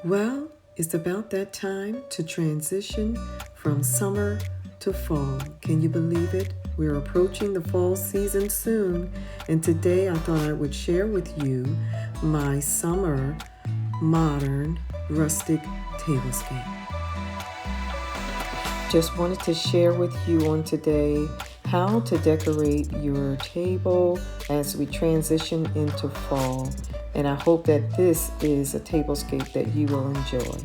Well, it's about that time to transition from summer to fall. Can you believe it? We're approaching the fall season soon, and today I thought I would share with you my summer modern rustic tablescape. Just wanted to share with you on today how to decorate your table as we transition into fall. And I hope that this is a tablescape that you will enjoy.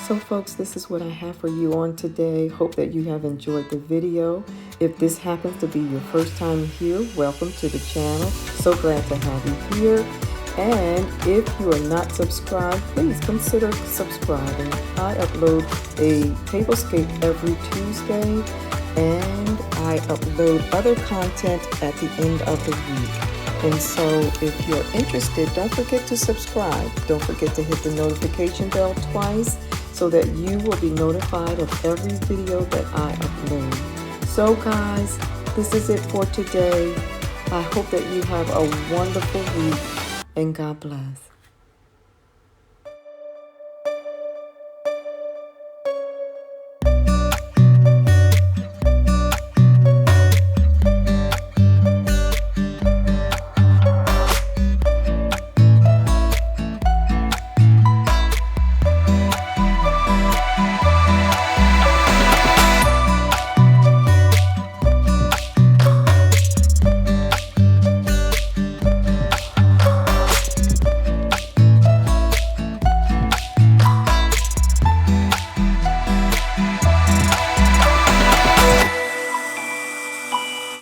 So folks, this is what I have for you on today. Hope that you have enjoyed the video. If this happens to be your first time here, welcome to the channel. So glad to have you here. And if you are not subscribed, please consider subscribing. I upload a Tablescape every Tuesday, and I upload other content at the end of the week. And so if you're interested, don't forget to subscribe. Don't forget to hit the notification bell twice so that you will be notified of every video that I upload. So guys, this is it for today. I hope that you have a wonderful week, and God bless.